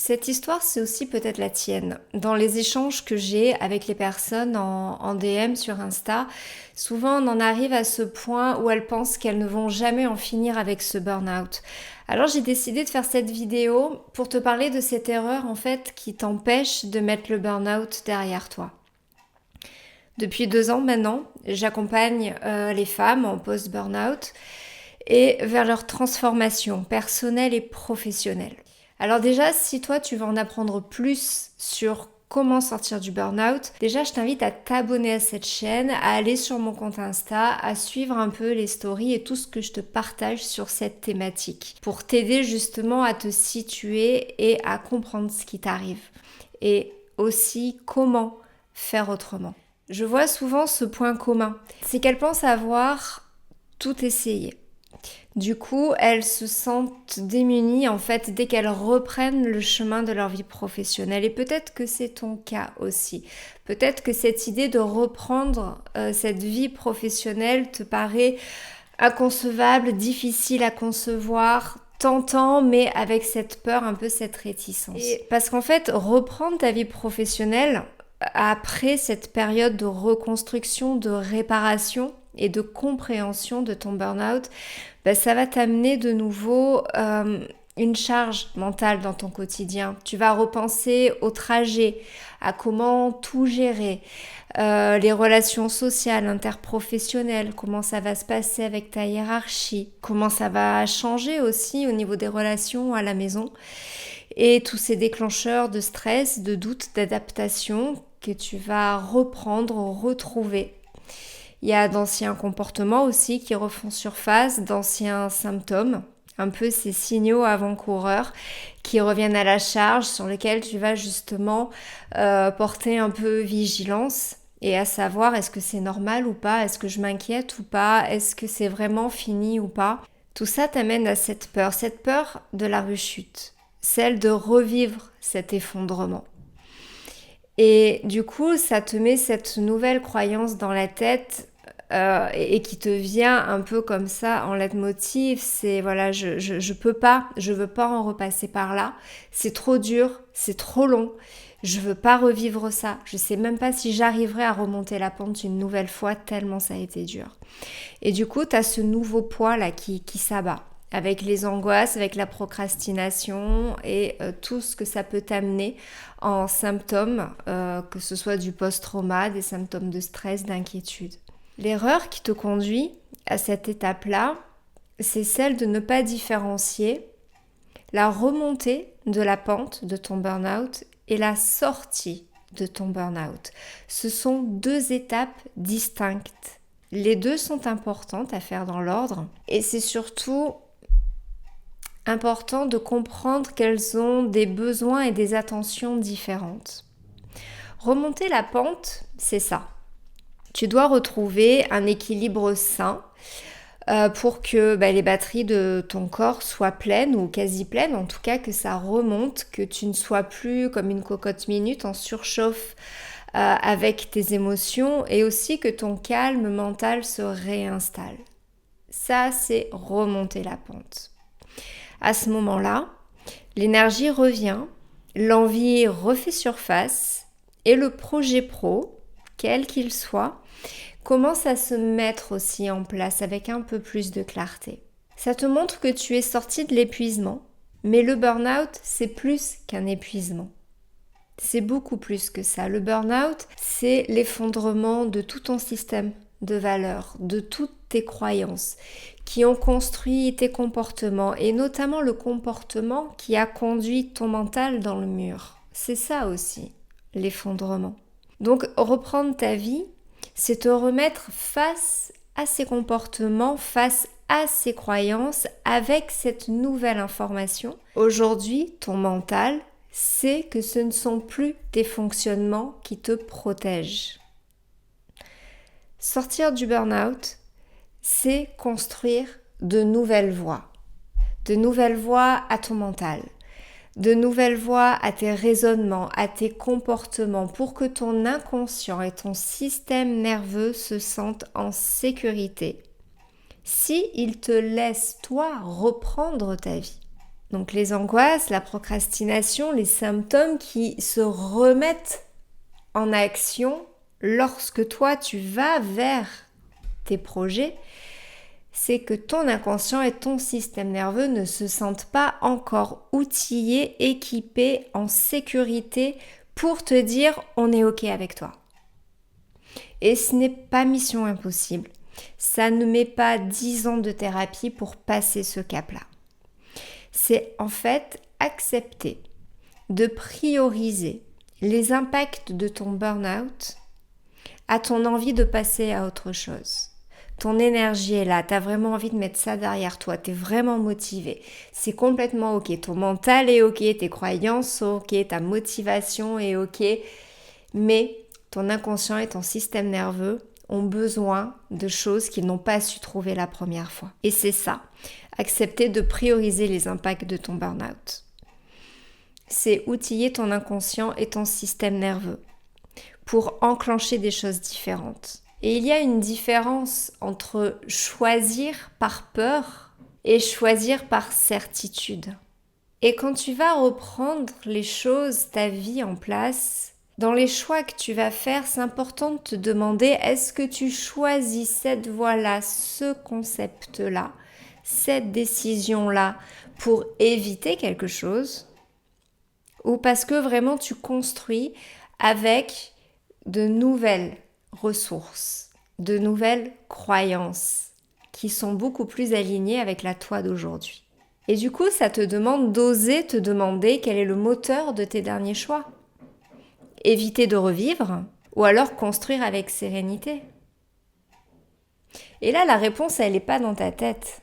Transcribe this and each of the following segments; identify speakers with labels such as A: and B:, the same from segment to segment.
A: Cette histoire, c'est aussi peut-être la tienne. Dans les échanges que j'ai avec les personnes en DM sur Insta, souvent on en arrive à ce point où elles pensent qu'elles ne vont jamais en finir avec ce burn-out. Alors j'ai décidé de faire cette vidéo pour te parler de cette erreur en fait qui t'empêche de mettre le burn-out derrière toi. Depuis 2 ans maintenant, j'accompagne les femmes en post-burn-out et vers leur transformation personnelle et professionnelle. Alors déjà, si toi tu veux en apprendre plus sur comment sortir du burn-out, déjà je t'invite à t'abonner à cette chaîne, à aller sur mon compte Insta, à suivre un peu les stories et tout ce que je te partage sur cette thématique pour t'aider justement à te situer et à comprendre ce qui t'arrive et aussi comment faire autrement. Je vois souvent ce point commun, c'est qu'elles pensent avoir tout essayé. Du coup, elles se sentent démunies en fait dès qu'elles reprennent le chemin de leur vie professionnelle. Et peut-être que c'est ton cas aussi. Peut-être que cette idée de reprendre cette vie professionnelle te paraît inconcevable, difficile à concevoir, tentant, mais avec cette peur, un peu cette réticence. Et parce qu'en fait, reprendre ta vie professionnelle après cette période de reconstruction, de réparation et de compréhension de ton burn-out, ça va t'amener de nouveau une charge mentale dans ton quotidien. Tu vas repenser au trajet, à comment tout gérer, les relations sociales, interprofessionnelles, comment ça va se passer avec ta hiérarchie, comment ça va changer aussi au niveau des relations à la maison et tous ces déclencheurs de stress, de doute, d'adaptation que tu vas reprendre, retrouver. Il y a d'anciens comportements aussi qui refont surface, d'anciens symptômes, un peu ces signaux avant-coureurs qui reviennent à la charge, sur lesquels tu vas justement porter un peu vigilance et à savoir est-ce que c'est normal ou pas, est-ce que je m'inquiète ou pas, est-ce que c'est vraiment fini ou pas. Tout ça t'amène à cette peur de la rechute, celle de revivre cet effondrement. Et du coup, ça te met cette nouvelle croyance dans la tête et qui te vient un peu comme ça en leitmotiv, c'est voilà, je peux pas, je veux pas en repasser par là, c'est trop dur, c'est trop long, je veux pas revivre ça, je sais même pas si j'arriverai à remonter la pente une nouvelle fois tellement ça a été dur. Et du coup, tu as ce nouveau poids là qui s'abat avec les angoisses, avec la procrastination et tout ce que ça peut t'amener en symptômes, que ce soit du post-trauma, des symptômes de stress, d'inquiétude. L'erreur qui te conduit à cette étape-là, c'est celle de ne pas différencier la remontée de la pente de ton burn-out et la sortie de ton burn-out. Ce sont 2 étapes distinctes. Les 2 sont importantes à faire dans l'ordre et c'est surtout important de comprendre qu'elles ont des besoins et des attentions différentes. Remonter la pente, c'est ça. Tu dois retrouver un équilibre sain pour que les batteries de ton corps soient pleines ou quasi pleines, en tout cas que ça remonte, que tu ne sois plus comme une cocotte minute en surchauffe avec tes émotions et aussi que ton calme mental se réinstalle. Ça, c'est remonter la pente. À ce moment-là, l'énergie revient, l'envie refait surface et le projet pro, quel qu'il soit, commence à se mettre aussi en place avec un peu plus de clarté. Ça te montre que tu es sorti de l'épuisement, mais le burn-out, c'est plus qu'un épuisement. C'est beaucoup plus que ça. Le burn-out, c'est l'effondrement de tout ton système de valeurs, de toutes tes croyances qui ont construit tes comportements et notamment le comportement qui a conduit ton mental dans le mur. C'est ça aussi, l'effondrement. Donc reprendre ta vie, c'est te remettre face à ces comportements, face à ces croyances avec cette nouvelle information. Aujourd'hui, ton mental sait que ce ne sont plus tes fonctionnements qui te protègent. Sortir du burn-out, c'est construire de nouvelles voies à ton mental, de nouvelles voies à tes raisonnements, à tes comportements pour que ton inconscient et ton système nerveux se sentent en sécurité. Si il te laisse toi reprendre ta vie. Donc les angoisses, la procrastination, les symptômes qui se remettent en action lorsque toi tu vas vers tes projets, c'est que ton inconscient et ton système nerveux ne se sentent pas encore outillés, équipés, en sécurité pour te dire on est OK avec toi. Et ce n'est pas mission impossible. Ça ne met pas 10 ans de thérapie pour passer ce cap-là. C'est en fait accepter de prioriser les impacts de ton burn-out à ton envie de passer à autre chose. Ton énergie est là, tu as vraiment envie de mettre ça derrière toi, tu es vraiment motivé. C'est complètement OK, ton mental est OK, tes croyances sont OK, ta motivation est OK, mais ton inconscient et ton système nerveux ont besoin de choses qu'ils n'ont pas su trouver la première fois. Et c'est ça, accepter de prioriser les impacts de ton burn-out. C'est outiller ton inconscient et ton système nerveux pour enclencher des choses différentes. Et il y a une différence entre choisir par peur et choisir par certitude. Et quand tu vas reprendre les choses, ta vie en place, dans les choix que tu vas faire, c'est important de te demander est-ce que tu choisis cette voie-là, ce concept-là, cette décision-là pour éviter quelque chose ou parce que vraiment tu construis avec de nouvelles ressources, de nouvelles croyances qui sont beaucoup plus alignées avec la toi d'aujourd'hui. Et du coup, ça te demande d'oser te demander quel est le moteur de tes derniers choix. Éviter de revivre ou alors construire avec sérénité. Et là, la réponse, elle n'est pas dans ta tête.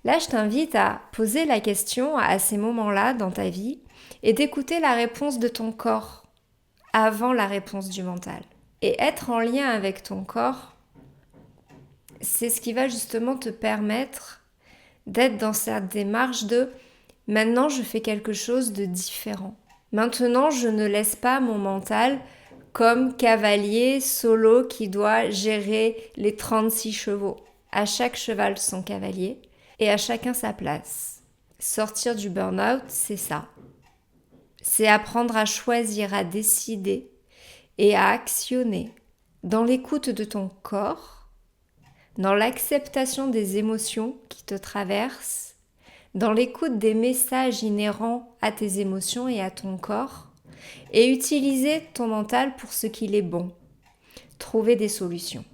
A: Là, je t'invite à poser la question à ces moments-là dans ta vie et d'écouter la réponse de ton corps avant la réponse du mental. Et être en lien avec ton corps, c'est ce qui va justement te permettre d'être dans cette démarche de « maintenant je fais quelque chose de différent ». Maintenant je ne laisse pas mon mental comme cavalier solo qui doit gérer les 36 chevaux. À chaque cheval son cavalier et à chacun sa place. Sortir du burn-out, c'est ça. C'est apprendre à choisir, à décider et à actionner dans l'écoute de ton corps, dans l'acceptation des émotions qui te traversent, dans l'écoute des messages inhérents à tes émotions et à ton corps, et utiliser ton mental pour ce qu'il est bon, trouver des solutions.